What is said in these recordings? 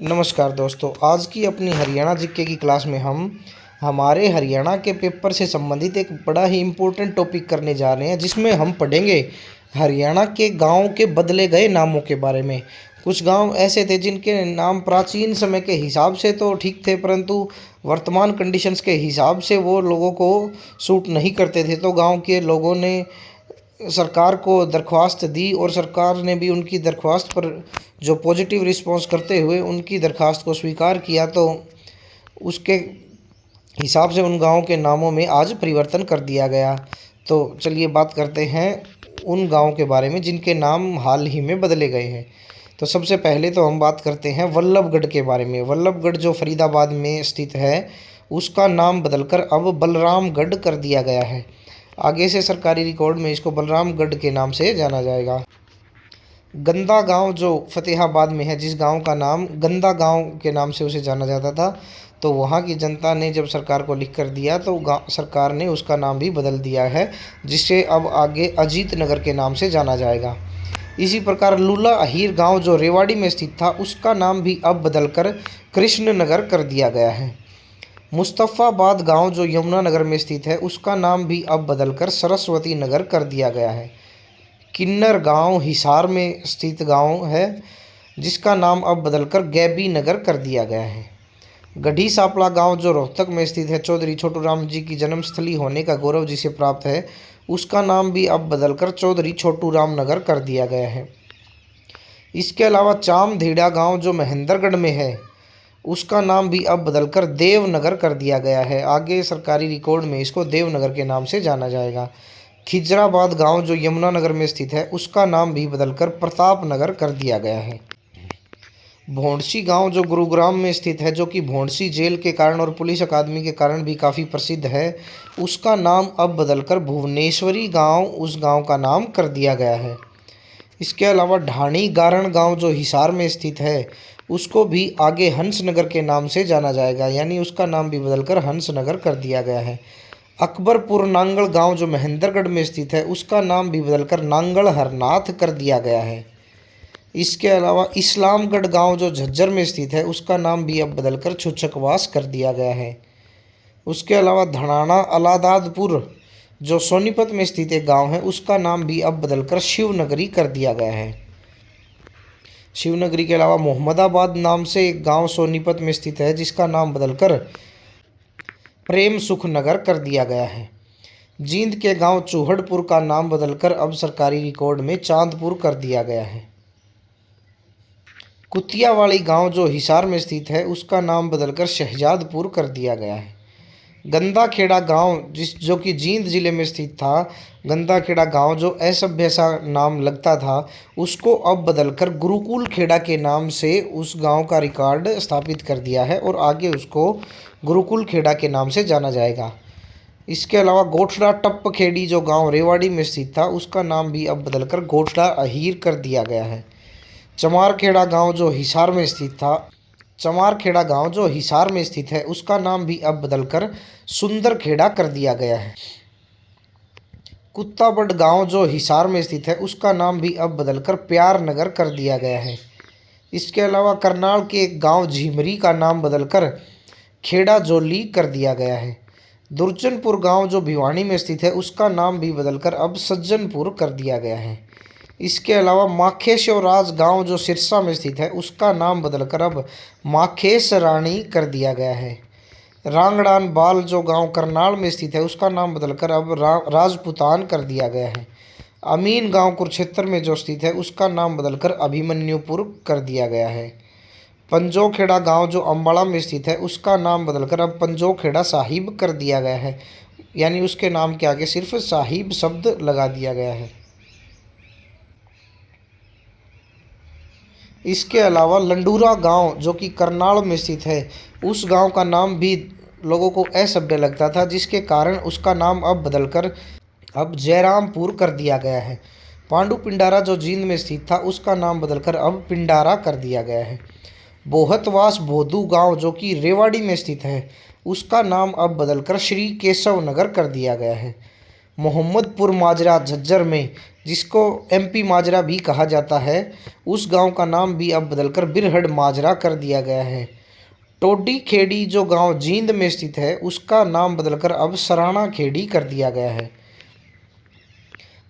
नमस्कार दोस्तों, आज की अपनी हरियाणा जीके की क्लास में हम हमारे हरियाणा के पेपर से संबंधित एक बड़ा ही इम्पोर्टेंट टॉपिक करने जा रहे हैं, जिसमें हम पढ़ेंगे हरियाणा के गांव के बदले गए नामों के बारे में। कुछ गांव ऐसे थे जिनके नाम प्राचीन समय के हिसाब से तो ठीक थे, परंतु वर्तमान कंडीशंस के हिसाब से वो लोगों को सूट नहीं करते थे। तो गांव के लोगों ने सरकार को दरख्वास्त दी और सरकार ने भी उनकी दरख्वास्त पर जो पॉजिटिव रिस्पांस करते हुए उनकी दरख्वास्त को स्वीकार किया। तो उसके हिसाब से उन गाँव के नामों में आज परिवर्तन कर दिया गया। तो चलिए बात करते हैं उन गाँव के बारे में जिनके नाम हाल ही में बदले गए हैं। तो सबसे पहले तो हम बात करते हैं वल्लभगढ़ के बारे में। वल्लभगढ़ जो फरीदाबाद में स्थित है, उसका नाम बदलकर अब बलरामगढ़ कर दिया गया है। आगे से सरकारी रिकॉर्ड में इसको बलरामगढ़ के नाम से जाना जाएगा। गंदा गांव जो फतेहाबाद में है, जिस गांव का नाम गंदा गांव के नाम से उसे जाना जाता था, तो वहां की जनता ने जब सरकार को लिख कर दिया तो सरकार ने उसका नाम भी बदल दिया है, जिससे अब आगे अजीत नगर के नाम से जाना जाएगा। इसी प्रकार लूला अहीर गांव जो रेवाड़ी में स्थित था, उसका नाम भी अब बदलकर कृष्ण नगर कर दिया गया है। मुस्तफ़ाबाद गांव जो यमुनानगर में स्थित है, उसका नाम भी अब बदलकर सरस्वती नगर कर दिया गया है। किन्नर गांव हिसार में स्थित गांव है, जिसका नाम अब बदलकर गैबी नगर कर दिया गया है। गढ़ी सापड़ा गांव जो रोहतक में स्थित है, चौधरी छोटू राम जी की जन्मस्थली होने का गौरव जिसे प्राप्त है, उसका नाम भी अब बदलकर चौधरी छोटू राम नगर कर दिया गया है। इसके अलावा चामधेड़ा गांव जो महेंद्रगढ़ में है, उसका नाम भी अब बदलकर देवनगर कर दिया गया है। आगे सरकारी रिकॉर्ड में इसको देवनगर के नाम से जाना जाएगा। खिजराबाद गांव जो यमुनानगर में स्थित है, उसका नाम भी बदलकर प्रतापनगर कर दिया गया है। भोंडसी गांव जो गुरुग्राम में स्थित है, जो कि भोंडसी जेल के कारण और पुलिस अकादमी के कारण भी काफ़ी प्रसिद्ध है, उसका नाम अब बदलकर भुवनेश्वरी गांव उस गांव का नाम कर दिया गया है। इसके अलावा ढाणी गारण गांव जो हिसार में स्थित है, उसको भी आगे हंसनगर के नाम से जाना जाएगा, यानी उसका नाम भी बदलकर हंसनगर कर दिया गया है। अकबरपुर नांगल गांव जो महेंद्रगढ़ में स्थित है, उसका नाम भी बदलकर नांगल हरनाथ कर दिया गया है। इसके अलावा इस्लामगढ़ गांव जो झज्जर में स्थित है, उसका नाम भी अब बदलकर छुच्छकवास कर दिया गया है। उसके अलावा धनाना अलादादपुर जो सोनीपत में स्थित एक गांव है, उसका नाम भी अब बदलकर शिवनगरी कर दिया गया है। शिवनगरी के अलावा मोहम्मदाबाद नाम से एक गांव सोनीपत में स्थित है, जिसका नाम बदलकर प्रेम सुख नगर कर दिया गया है। जींद के गांव चूहड़पुर का नाम बदलकर अब सरकारी रिकॉर्ड में चांदपुर कर दिया गया है। कुतियावाली गांव जो हिसार में स्थित है, उसका नाम बदलकर शहजादपुर कर दिया गया है। गंदाखेड़ा गांव जो कि जींद जिले में स्थित था, गंदाखेड़ा गांव जो असभ्य सा नाम लगता था, उसको अब बदलकर गुरुकुल खेड़ा के नाम से उस गांव का रिकॉर्ड स्थापित कर दिया है और आगे उसको गुरुकुल खेड़ा के नाम से जाना जाएगा। इसके अलावा गोठड़ा टप्प खेड़ी जो गांव रेवाड़ी में स्थित था, उसका नाम भी अब बदलकर गोठड़ा अहीर कर दिया गया है। चमारखेड़ा गांव जो हिसार में स्थित था, चमारखेड़ा गांव जो हिसार में स्थित है, उसका नाम भी अब बदलकर सुंदरखेड़ा कर दिया गया है। कुत्ताबड़ गांव जो हिसार में स्थित है, उसका नाम भी अब बदलकर प्यार नगर कर दिया गया है। इसके अलावा करनाल के एक गांव झिमरी का नाम बदलकर खेड़ा जोली कर दिया गया है। दुर्जनपुर गांव जो भिवानी में स्थित है, उसका नाम भी बदलकर अब सज्जनपुर कर दिया गया है। इसके अलावा माखेश्वराज गांव जो सिरसा में स्थित है, उसका नाम बदलकर अब माखेश रानी कर दिया गया है। रांगड़ान बाल जो गांव करनाल में स्थित है, उसका नाम बदलकर अब राजपुतान कर दिया गया है। अमीन गांव कुरुक्षेत्र में जो स्थित है, उसका नाम बदलकर अभिमन्युपुर कर दिया गया है। पंजोखेड़ा गांव जो अम्बाड़ा में स्थित है, उसका नाम बदलकर अब पंजोखेड़ा साहिब कर दिया गया है, यानी उसके नाम के आगे सिर्फ साहिब शब्द लगा दिया गया है। इसके अलावा लंडूरा गांव जो कि करनाल में स्थित है, उस गांव का नाम भी लोगों को असभ्य लगता था, जिसके कारण उसका नाम अब बदलकर अब जयरामपुर कर दिया गया है। पांडु पिंडारा जो जींद में स्थित था, उसका नाम बदलकर अब पिंडारा कर दिया गया है। बोहतवास बोधू गांव जो कि रेवाड़ी में स्थित है, उसका नाम अब बदलकर श्री केशव नगर कर दिया गया है। मोहम्मदपुर माजरा झज्जर में, जिसको एमपी माजरा भी कहा जाता है, उस गांव का नाम भी अब बदलकर बिरहड़ माजरा कर दिया गया है। टोडी खेड़ी जो गांव जींद में स्थित है, उसका नाम बदलकर अब सराणा खेड़ी कर दिया गया है।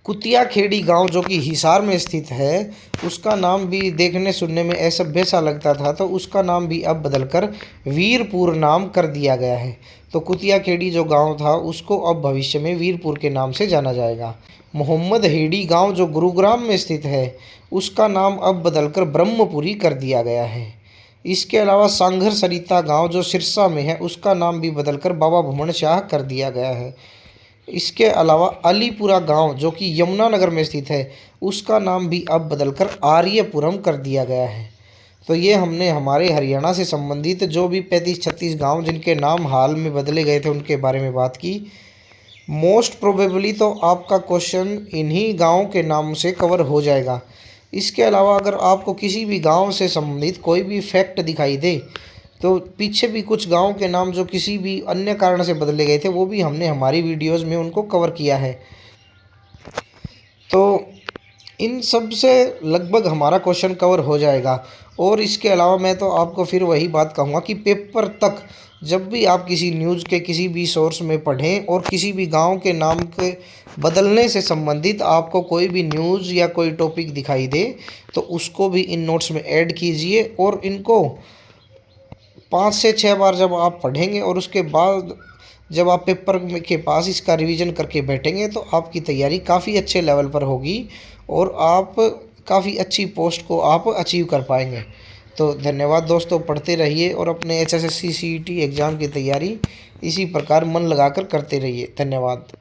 कुतिया खेड़ी गांव जो कि हिसार में स्थित है, उसका नाम भी देखने सुनने में असभ्य सा लगता था, तो उसका नाम भी अब बदलकर वीरपुर नाम कर दिया गया है। तो कुतिया खेड़ी जो गांव था, उसको अब भविष्य में वीरपुर के नाम से जाना जाएगा। मोहम्मद हेड़ी गांव जो गुरुग्राम में स्थित है, उसका नाम अब बदलकर ब्रह्मपुरी कर दिया गया है। इसके अलावा सांघर सरिता गांव जो सिरसा में है, उसका नाम भी बदलकर बाबा भुमन शाह कर दिया गया है। इसके अलावा अलीपुरा गांव जो कि यमुनानगर में स्थित है, उसका नाम भी अब बदलकर आर्यपुरम कर दिया गया है। तो ये हमने हमारे हरियाणा से संबंधित जो भी 35-36 गांव जिनके नाम हाल में बदले गए थे उनके बारे में बात की। मोस्ट प्रोबेबली तो आपका क्वेश्चन इन्हीं गाँव के नाम से कवर हो जाएगा। इसके अलावा अगर आपको किसी भी गांव से संबंधित कोई भी फैक्ट दिखाई दे, तो पीछे भी कुछ गांव के नाम जो किसी भी अन्य कारण से बदले गए थे, वो भी हमने हमारी वीडियोस में उनको कवर किया है। तो इन सब से लगभग हमारा क्वेश्चन कवर हो जाएगा। और इसके अलावा मैं तो आपको फिर वही बात कहूँगा कि पेपर तक जब भी आप किसी न्यूज़ के किसी भी सोर्स में पढ़ें और किसी भी गांव के नाम के बदलने से संबंधित आपको कोई भी न्यूज़ या कोई टॉपिक दिखाई दे, तो उसको भी इन नोट्स में ऐड कीजिए और इनको 5 से 6 बार जब आप पढ़ेंगे और उसके बाद जब आप पेपर के पास इसका रिवीजन करके बैठेंगे, तो आपकी तैयारी काफ़ी अच्छे लेवल पर होगी और आप काफ़ी अच्छी पोस्ट को आप अचीव कर पाएंगे। तो धन्यवाद दोस्तों, पढ़ते रहिए और अपने HSSC CET एग्ज़ाम की तैयारी इसी प्रकार मन लगाकर करते रहिए। धन्यवाद।